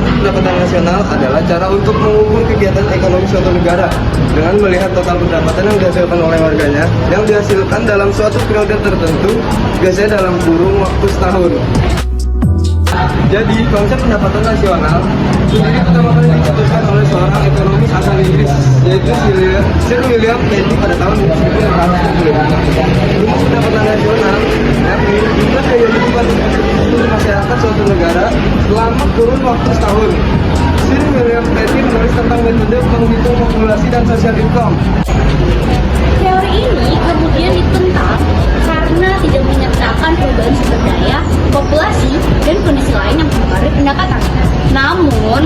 pendapatan nasional adalah cara untuk mengukur kegiatan ekonomi suatu negara dengan melihat total pendapatan yang dihasilkan oleh warganya yang dihasilkan dalam suatu periode tertentu, biasanya dalam kurun waktu setahun. Jadi, konsep pendapatan nasional sendiri pertama kali dicetuskan oleh seorang ekonomis asal Inggris, yaitu Sir William Candy pada tahun 1860. Rumus pendapatan nasional yakni jumlah daya hidup seluruh masyarakat suatu negara selama kurun waktu setahun. Sir William Candy menulis tentang metode menghitung populasi dan social income. Teori ini kemudian ditentang karena tidak menyertakan perubahan sumber daya, populasi, dan kondisi lain yang mempengaruhi pendapatan. Namun,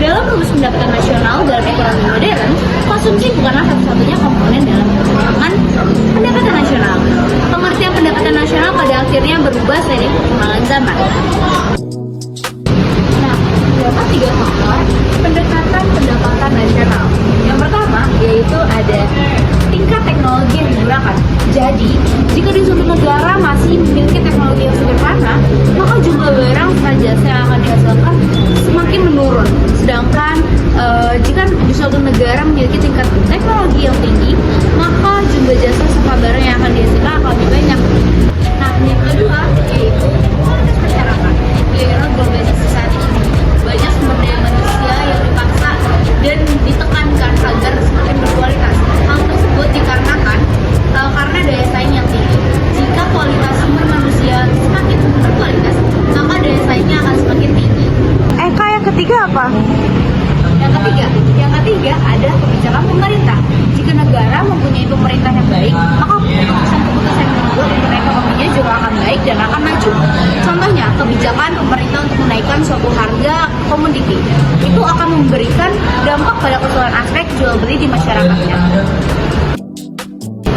dalam rumus pendapatan nasional dalam ekonomi modern, konsumsi bukanlah satu-satunya komponen dalam perkembangan pendapatan nasional. Pengertian pendapatan nasional pada akhirnya berubah seiring perkembangan zaman. Nah, terdapat 3 faktor pendekatan pendapatan nasional. Yang pertama yaitu ada tingkat teknologi yang digunakan. Jadi, jika di suatu negara masih memiliki teknologi yang sederhana, maka jumlah barang serta jasa yang akan dihasilkan semakin menurun. Sedangkan jika di suatu negara memiliki tingkat teknologi yang tinggi, maka jumlah jasa serta barang yang akan dihasilkan akan lebih banyak. Nah, yang kedua yaitu kualitas masyarakat. Di era globalisasi saat ini, banyak sumber daya manusia yang dipaksa dan ditekankan agar semakin berkualitas. Hal tersebut dikarenakan karena daya saing yang tinggi. Jika kualitas sumber manusia semakin berkualitas, maka daya saingnya akan semakin tinggi. Kak, yang ketiga apa? Yang ketiga ada kebijakan pemerintah. Jika negara mempunyai pemerintah yang baik, maka keputusan-keputusan yang dibuat untuk ekonominya juga akan baik dan akan maju. Contohnya, kebijakan pemerintah untuk menaikkan suatu harga komoditi itu akan memberikan dampak pada keseluruhan aspek jual beli di masyarakatnya.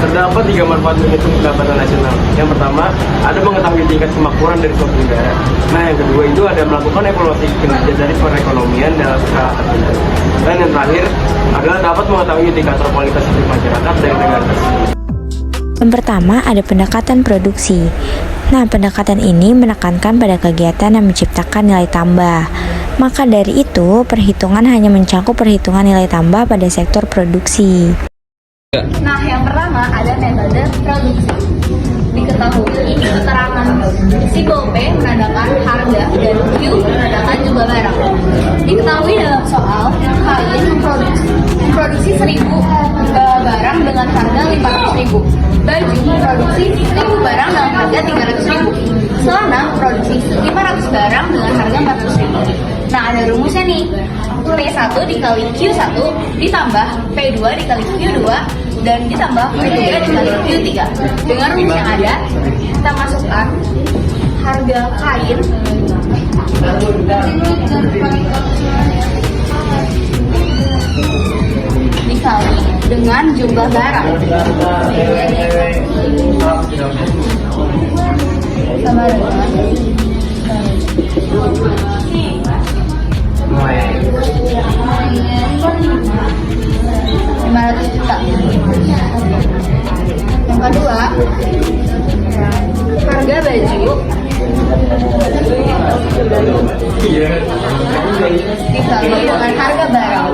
Terdapat 3 manfaat menghitung pendapatan nasional. Yang pertama, ada mengetahui tingkat kemakmuran dari suatu negara. Nah, yang kedua itu ada melakukan evaluasi kinerja dari perekonomian dalam skala tertentu. Dan yang terakhir adalah dapat mengetahui indikator kualitas hidup masyarakat dari negara tersebut. Yang pertama ada pendekatan produksi. Nah, pendekatan ini menekankan pada kegiatan yang menciptakan nilai tambah. Maka dari itu, perhitungan hanya mencakup perhitungan nilai tambah pada sektor produksi. Nah, yang pertama ada metode produksi. Diketahui keterangan simbol P menandakan harga dan Q menandakan jumlah barang. Diketahui dalam soal kalian memproduksi 1000 barang dengan harga 500.000. Baju memproduksi 1000 barang dengan harga 300.000. Celana memproduksi 500 barang dengan harga 400.000. Nah, ada rumusnya nih. P1 dikali Q1 ditambah P2 dikali Q2 dan ditambah P3 dikali Q3. Dengan rumus yang ada, kita masukkan harga kain dikali dengan jumlah barang sama dengan 500 juta. Yang kedua, harga baju dikali dengan harga barang.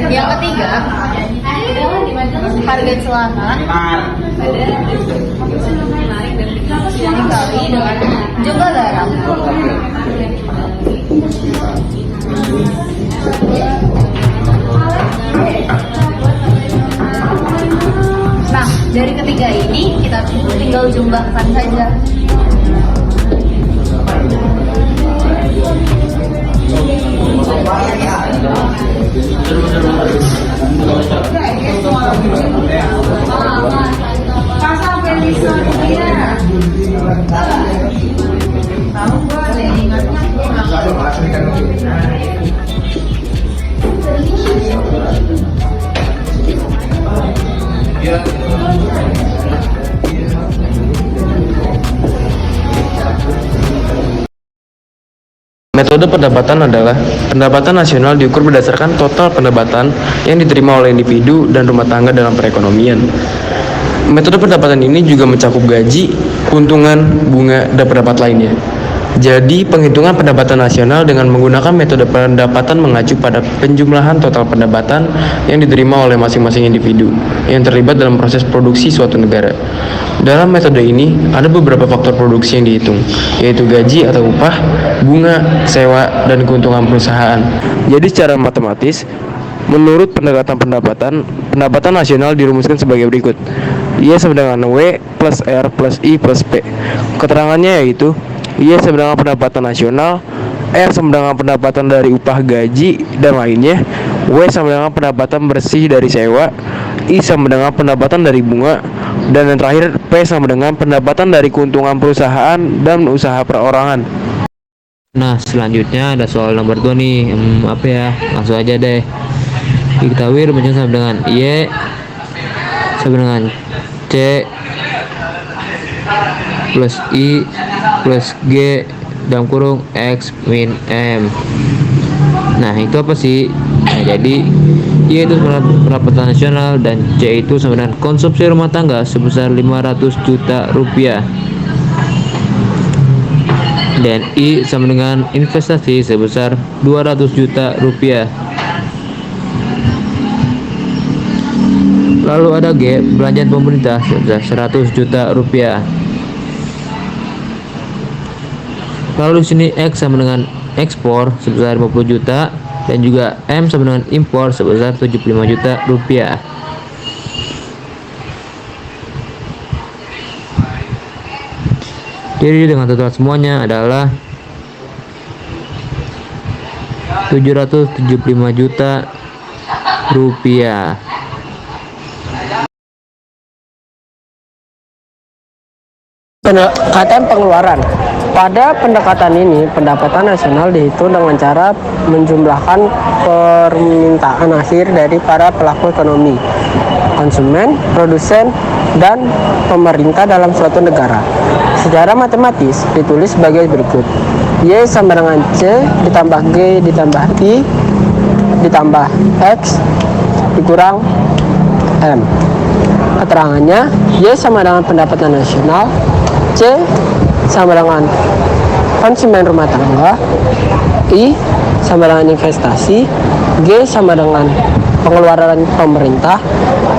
Yang ketiga, harga celana dikali dengan jumlah barang. Nah, dari ketiga ini kita tinggal jumlahkan saja. Metode metode pendapatan adalah pendapatan nasional diukur berdasarkan total pendapatan yang diterima oleh individu dan rumah tangga dalam perekonomian. Metode pendapatan ini juga mencakup gaji, keuntungan, bunga, dan pendapat lainnya. Jadi, penghitungan pendapatan nasional dengan menggunakan metode pendapatan mengacu pada penjumlahan total pendapatan yang diterima oleh masing-masing individu yang terlibat dalam proses produksi suatu negara. Dalam metode ini, ada beberapa faktor produksi yang dihitung, yaitu gaji atau upah, bunga, sewa, dan keuntungan perusahaan. Jadi, secara matematis, menurut pendekatan pendapatan nasional dirumuskan sebagai berikut. Y sama dengan W plus R plus I plus P. Keterangannya yaitu Y sama dengan pendapatan nasional, R sama dengan pendapatan dari upah, gaji, dan lainnya, W sama dengan pendapatan bersih dari sewa, I sama dengan pendapatan dari bunga, dan yang terakhir P sama dengan pendapatan dari keuntungan perusahaan dan usaha perorangan. Nah, selanjutnya ada soal nomor 2 nih. Apa ya? Langsung aja deh. Diketahui rumusnya sama dengan Y sama dengan C plus I plus G dalam kurung X min M. Nah, itu apa sih? Nah, jadi Y itu pendapatan nasional dan C itu sama dengan konsumsi rumah tangga sebesar 500 juta rupiah. Dan I sama dengan investasi sebesar 200 juta rupiah. Lalu ada G, belanjaan pemerintah sebesar 100 juta rupiah. Lalu di sini X sama dengan ekspor sebesar 50 juta dan juga M sama dengan impor sebesar 75 juta rupiah. Jadi dengan total semuanya adalah 775 juta rupiah. Pendekatan pengeluaran. Pada pendekatan ini, pendapatan nasional dihitung dengan cara menjumlahkan permintaan akhir dari para pelaku ekonomi, konsumen, produsen, dan pemerintah dalam suatu negara. Secara matematis ditulis sebagai berikut. Y sama dengan C ditambah G ditambah I ditambah X dikurang M. Keterangannya, Y sama dengan pendapatan nasional, C sama dengan konsumen rumah tangga, I sama dengan investasi, G sama dengan pengeluaran pemerintah,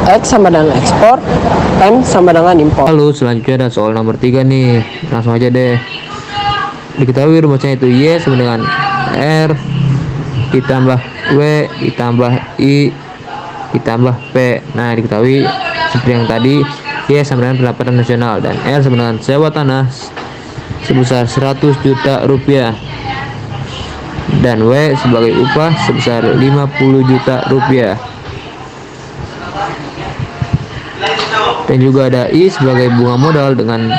X sama dengan ekspor, M sama dengan impor. Lalu selanjutnya ada soal nomor 3 nih. Langsung aja deh. Diketahui rumusnya itu Y sama dengan R ditambah W ditambah I ditambah P. Nah, diketahui seperti yang tadi, Y sama dengan pendapatan nasional dan R sama dengan sewa tanah sebesar 100 juta rupiah dan W sebagai upah sebesar 50 juta rupiah. Dan juga ada I sebagai bunga modal dengan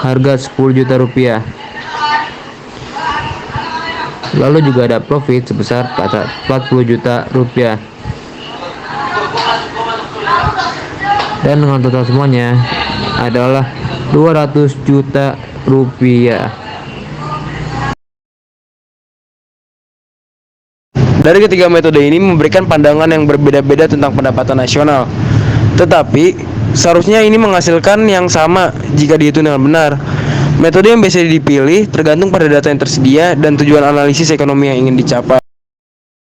harga 10 juta rupiah. Lalu juga ada profit sebesar 40 juta rupiah. Dan dengan total semuanya adalah 200 juta rupiah. Dari ketiga metode ini memberikan pandangan yang berbeda-beda tentang pendapatan nasional. Tetapi, seharusnya ini menghasilkan yang sama jika dihitung dengan benar. Metode yang biasa dipilih tergantung pada data yang tersedia dan tujuan analisis ekonomi yang ingin dicapai.